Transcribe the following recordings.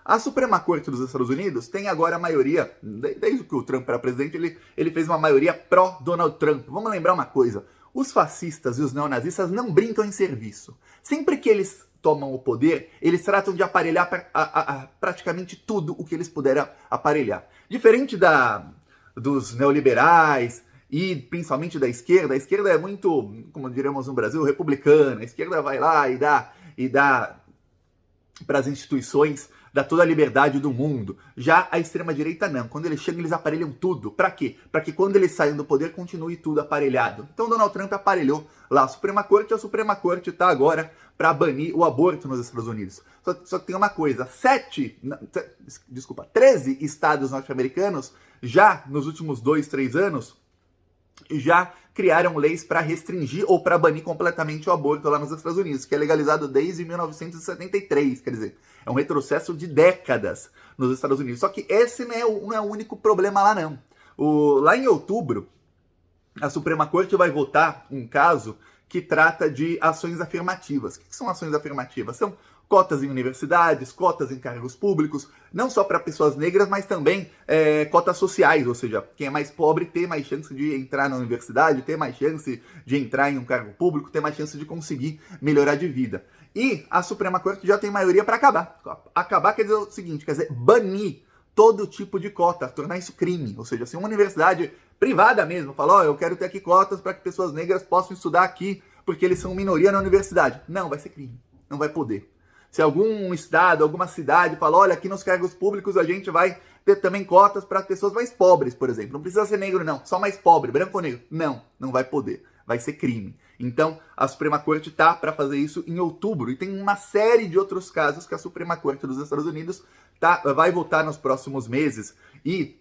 A Suprema Corte dos Estados Unidos tem agora a maioria, desde que o Trump era presidente, ele fez uma maioria pró-Donald Trump. Vamos lembrar uma coisa, os fascistas e os neonazistas não brincam em serviço. Sempre que eles tomam o poder, eles tratam de aparelhar praticamente tudo o que eles puderem aparelhar. Diferente dos neoliberais e principalmente da esquerda, a esquerda é muito, como diríamos no Brasil, republicana. A esquerda vai lá e dá para as instituições, dá toda a liberdade do mundo. Já a extrema-direita não. Quando eles chegam, eles aparelham tudo. Para quê? Para que quando eles saiam do poder, continue tudo aparelhado. Então Donald Trump aparelhou lá a Suprema Corte está agora para banir o aborto nos Estados Unidos. Só que tem uma coisa, 13 estados norte-americanos já nos últimos 2, 3 anos já criaram leis para restringir ou para banir completamente o aborto lá nos Estados Unidos, que é legalizado desde 1973, quer dizer, é um retrocesso de décadas nos Estados Unidos. Só que esse não é o único problema lá não. Lá em outubro, a Suprema Corte vai votar um caso que trata de ações afirmativas. O que são ações afirmativas? São cotas em universidades, cotas em cargos públicos, não só para pessoas negras, mas também cotas sociais, ou seja, quem é mais pobre tem mais chance de entrar na universidade, ter mais chance de entrar em um cargo público, ter mais chance de conseguir melhorar de vida. E a Suprema Corte já tem maioria para acabar. Acabar quer dizer o seguinte, quer dizer banir todo tipo de cota, tornar isso crime. Ou seja, se uma universidade privada mesmo fala, eu quero ter aqui cotas para que pessoas negras possam estudar aqui, porque eles são minoria na universidade. Não, vai ser crime. Não vai poder. Se algum estado, alguma cidade fala, olha, aqui nos cargos públicos a gente vai ter também cotas para pessoas mais pobres, por exemplo. Não precisa ser negro, não. Só mais pobre, branco ou negro. Não, não vai poder. Vai ser crime. Então, a Suprema Corte está para fazer isso em outubro. E tem uma série de outros casos que a Suprema Corte dos Estados Unidos vai votar nos próximos meses. E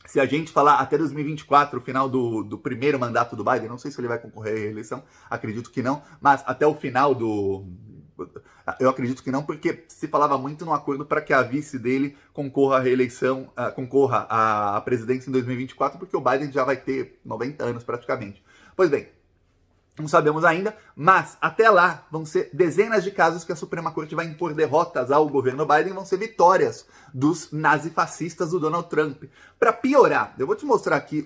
se a gente falar até 2024, o final do primeiro mandato do Biden, não sei se ele vai concorrer à reeleição, acredito que não, mas até o final eu acredito que não, porque se falava muito no acordo para que a vice dele concorra à reeleição, concorra à presidência em 2024, porque o Biden já vai ter 90 anos praticamente. Pois bem, não sabemos ainda, mas até lá vão ser dezenas de casos que a Suprema Corte vai impor derrotas ao governo Biden, vão ser vitórias dos nazifascistas do Donald Trump. Para piorar, eu vou te mostrar aqui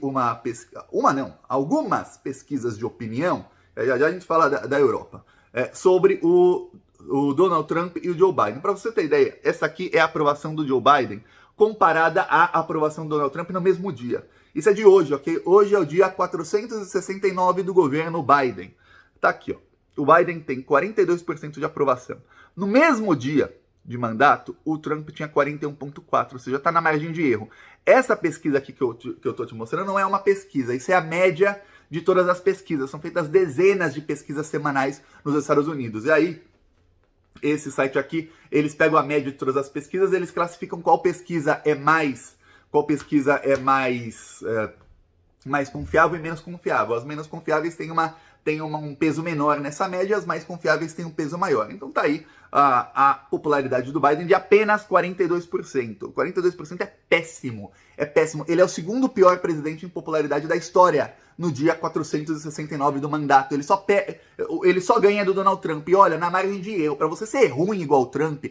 algumas pesquisas de opinião, já a gente fala da Europa, sobre o Donald Trump e o Joe Biden. Para você ter ideia, essa aqui é a aprovação do Joe Biden comparada à aprovação do Donald Trump no mesmo dia. Isso é de hoje, ok? Hoje é o dia 469 do governo Biden. Tá aqui, ó. O Biden tem 42% de aprovação. No mesmo dia de mandato, o Trump tinha 41,4%, ou seja, tá na margem de erro. Essa pesquisa aqui que eu tô te mostrando não é uma pesquisa, isso é a média de todas as pesquisas. São feitas dezenas de pesquisas semanais nos Estados Unidos. E aí, esse site aqui, eles pegam a média de todas as pesquisas, eles classificam qual pesquisa é mais confiável e menos confiável. As menos confiáveis têm um peso menor nessa média, as mais confiáveis têm um peso maior. Então tá aí a popularidade do Biden de apenas 42%. 42% é péssimo, é péssimo. Ele é o segundo pior presidente em popularidade da história no dia 469 do mandato. Ele só ganha do Donald Trump. E olha, na margem de erro, para você ser ruim igual o Trump,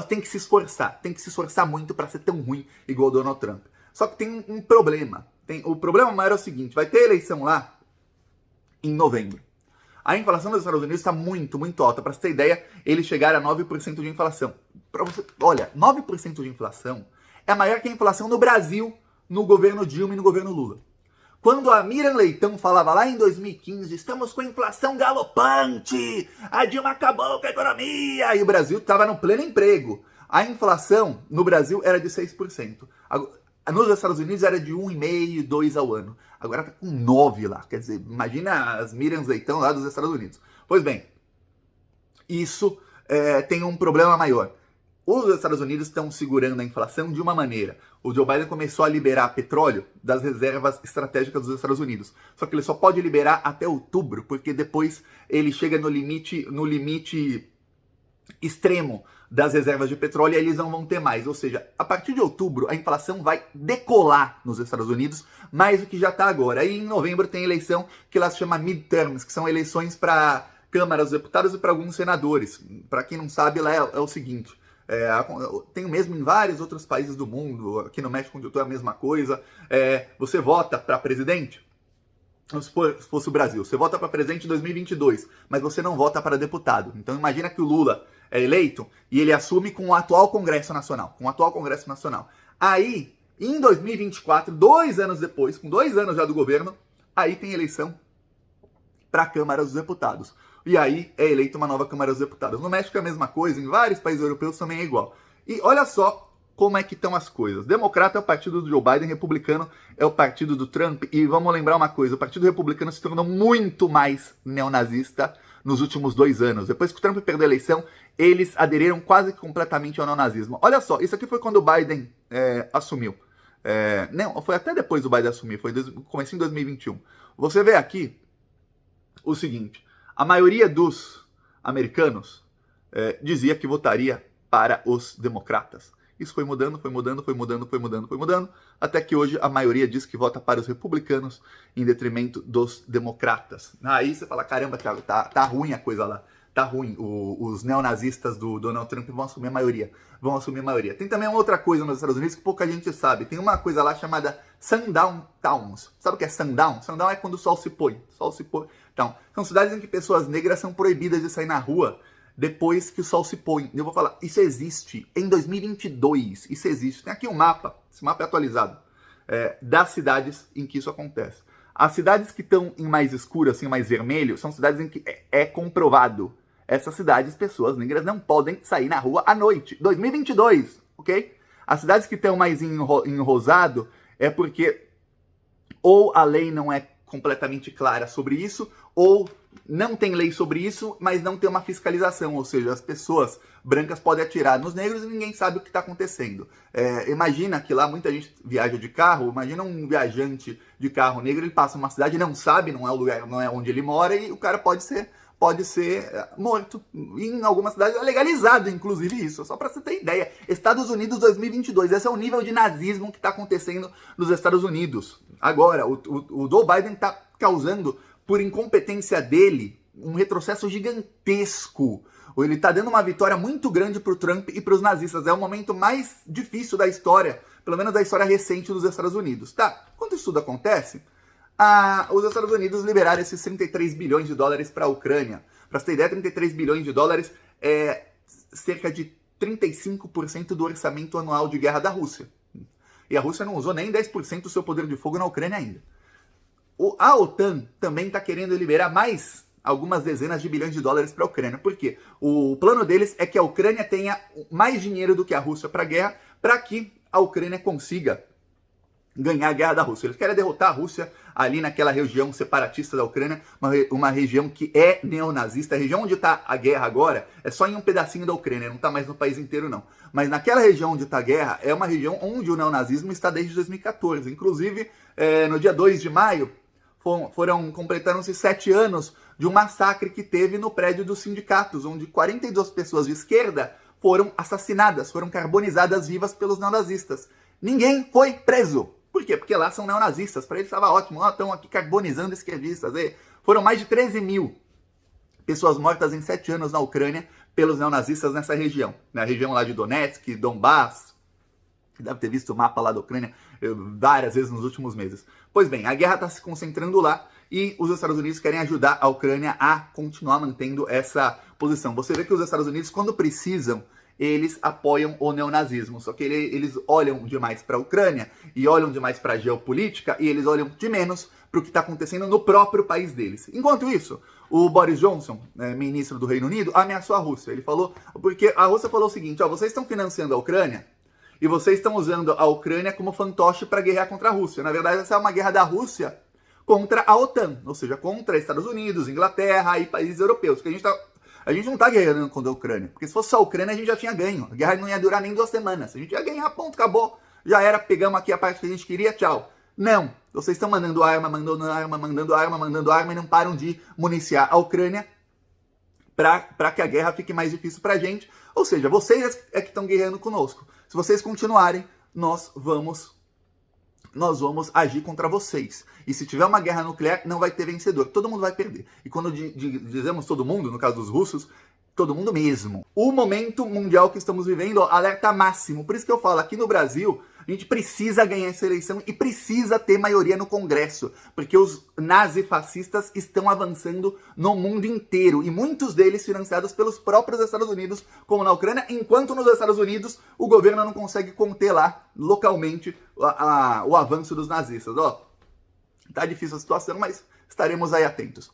tem que se esforçar muito para ser tão ruim igual o Donald Trump. Só que tem um problema. O problema maior é o seguinte, vai ter eleição lá em novembro. A inflação dos Estados Unidos está muito, muito alta. Para você ter ideia, eles chegaram a 9% de inflação. Olha, 9% de inflação é maior que a inflação no Brasil, no governo Dilma e no governo Lula. Quando a Miriam Leitão falava lá em 2015, estamos com inflação galopante, a Dilma acabou com a economia, e o Brasil estava no pleno emprego. A inflação no Brasil era de 6%. Nos Estados Unidos era de 1,5%, 2% ao ano. Agora está com 9% lá. Quer dizer, imagina as Miriam Leitão lá dos Estados Unidos. Pois bem, isso tem um problema maior. Os Estados Unidos estão segurando a inflação de uma maneira. O Joe Biden começou a liberar petróleo das reservas estratégicas dos Estados Unidos. Só que ele só pode liberar até outubro, porque depois ele chega no limite extremo das reservas de petróleo e eles não vão ter mais. Ou seja, a partir de outubro a inflação vai decolar nos Estados Unidos mais do que já está agora. Aí em novembro tem eleição que ela se chama midterms, que são eleições para Câmara dos Deputados e para alguns senadores. Para quem não sabe, lá é o seguinte... Tem o mesmo em vários outros países do mundo. Aqui no México, onde eu estou, é a mesma coisa. Você vota para presidente, se fosse o Brasil, você vota para presidente em 2022, mas você não vota para deputado. Então imagina que o Lula é eleito e ele assume com o atual Congresso Nacional. Aí, em 2024, 2 anos depois, com 2 anos já do governo, aí tem eleição para a Câmara dos Deputados. E aí é eleita uma nova Câmara dos Deputados. No México é a mesma coisa, em vários países europeus também é igual. E olha só como é que estão as coisas. Democrata é o partido do Joe Biden, republicano é o partido do Trump. E vamos lembrar uma coisa, o partido republicano se tornou muito mais neonazista nos últimos 2 anos. Depois que o Trump perdeu a eleição, eles aderiram quase completamente ao neonazismo. Olha só, isso aqui foi quando o Biden assumiu. Não, foi até depois do Biden assumir, foi no começo em 2021. Você vê aqui o seguinte, a maioria dos americanos dizia que votaria para os democratas. Isso foi mudando, até que hoje a maioria diz que vota para os republicanos em detrimento dos democratas. Aí você fala, caramba, Thiago, tá ruim a coisa lá. Tá ruim, os neonazistas do Donald Trump vão assumir a maioria. Tem também uma outra coisa nos Estados Unidos que pouca gente sabe. Tem uma coisa lá chamada Sundown Towns. Sabe o que é Sundown? Sundown é quando o sol se põe. Então, são cidades em que pessoas negras são proibidas de sair na rua depois que o sol se põe. Eu vou falar, isso existe em 2022. Isso existe. Tem aqui um mapa, esse mapa é atualizado, das cidades em que isso acontece. As cidades que estão em mais escuro, assim, mais vermelho, são cidades em que é comprovado. Essas cidades, pessoas negras não podem sair na rua à noite. 2022, ok? As cidades que estão mais em rosado é porque ou a lei não é completamente clara sobre isso, ou não tem lei sobre isso, mas não tem uma fiscalização. Ou seja, as pessoas brancas podem atirar nos negros e ninguém sabe o que está acontecendo. Imagina que lá muita gente viaja de carro, imagina um viajante de carro negro, ele passa uma cidade e não sabe, não é o lugar, não é onde ele mora, e o cara pode ser morto. Em algumas cidades é legalizado, inclusive, isso. Só para você ter ideia. Estados Unidos 2022. Esse é o nível de nazismo que está acontecendo nos Estados Unidos. Agora, o Joe Biden está causando, por incompetência dele, um retrocesso gigantesco. Ele está dando uma vitória muito grande para o Trump e para os nazistas. É o momento mais difícil da história, pelo menos da história recente dos Estados Unidos. Tá, quando isso tudo acontece, os Estados Unidos liberaram esses 33 bilhões de dólares para a Ucrânia. Para você ter ideia, 33 bilhões de dólares é cerca de 35% do orçamento anual de guerra da Rússia. E a Rússia não usou nem 10% do seu poder de fogo na Ucrânia ainda. A OTAN também está querendo liberar mais algumas dezenas de bilhões de dólares para a Ucrânia. Por quê? O plano deles é que a Ucrânia tenha mais dinheiro do que a Rússia para a guerra, para que a Ucrânia consiga ganhar a guerra da Rússia. Eles querem derrotar a Rússia ali naquela região separatista da Ucrânia, uma região que é neonazista. A região onde está a guerra agora é só em um pedacinho da Ucrânia, não está mais no país inteiro não. Mas naquela região onde está a guerra é uma região onde o neonazismo está desde 2014. Inclusive, no dia 2 de maio, completaram-se 7 anos de um massacre que teve no prédio dos sindicatos, onde 42 pessoas de esquerda foram assassinadas, foram carbonizadas vivas pelos neonazistas. Ninguém foi preso. Por quê? Porque lá são neonazistas. Para eles estava ótimo. Estão aqui carbonizando esquerdistas. Foram mais de 13 mil pessoas mortas em 7 anos na Ucrânia pelos neonazistas nessa região. Na região lá de Donetsk, Donbass. Deve ter visto o mapa lá da Ucrânia várias vezes nos últimos meses. Pois bem, a guerra está se concentrando lá e os Estados Unidos querem ajudar a Ucrânia a continuar mantendo essa posição. Você vê que os Estados Unidos, quando precisam, eles apoiam o neonazismo. Só que eles olham demais para a Ucrânia e olham demais para a geopolítica e eles olham de menos para o que está acontecendo no próprio país deles. Enquanto isso, o Boris Johnson, ministro do Reino Unido, ameaçou a Rússia. Ele falou, porque a Rússia falou o seguinte, vocês estão financiando a Ucrânia e vocês estão usando a Ucrânia como fantoche para guerrear contra a Rússia. Na verdade, essa é uma guerra da Rússia contra a OTAN, ou seja, contra Estados Unidos, Inglaterra e países europeus. Que a gente não está guerreando contra a Ucrânia, porque se fosse só a Ucrânia a gente já tinha ganho. A guerra não ia durar nem 2 semanas. A gente ia ganhar, ponto, acabou. Já era, pegamos aqui a parte que a gente queria, tchau. Não, vocês estão mandando arma e não param de municiar a Ucrânia para que a guerra fique mais difícil para a gente. Ou seja, vocês é que estão guerreando conosco. Se vocês continuarem, nós vamos agir contra vocês. E se tiver uma guerra nuclear, não vai ter vencedor. Todo mundo vai perder. E quando dizemos todo mundo, no caso dos russos, Todo mundo mesmo. O momento mundial que estamos vivendo, ó, alerta máximo. Por isso que eu falo, aqui no Brasil, a gente precisa ganhar essa eleição e precisa ter maioria no Congresso, porque os nazifascistas estão avançando no mundo inteiro, e muitos deles financiados pelos próprios Estados Unidos, como na Ucrânia, enquanto nos Estados Unidos o governo não consegue conter lá, localmente, o avanço dos nazistas. Ó, tá difícil a situação, mas estaremos aí atentos.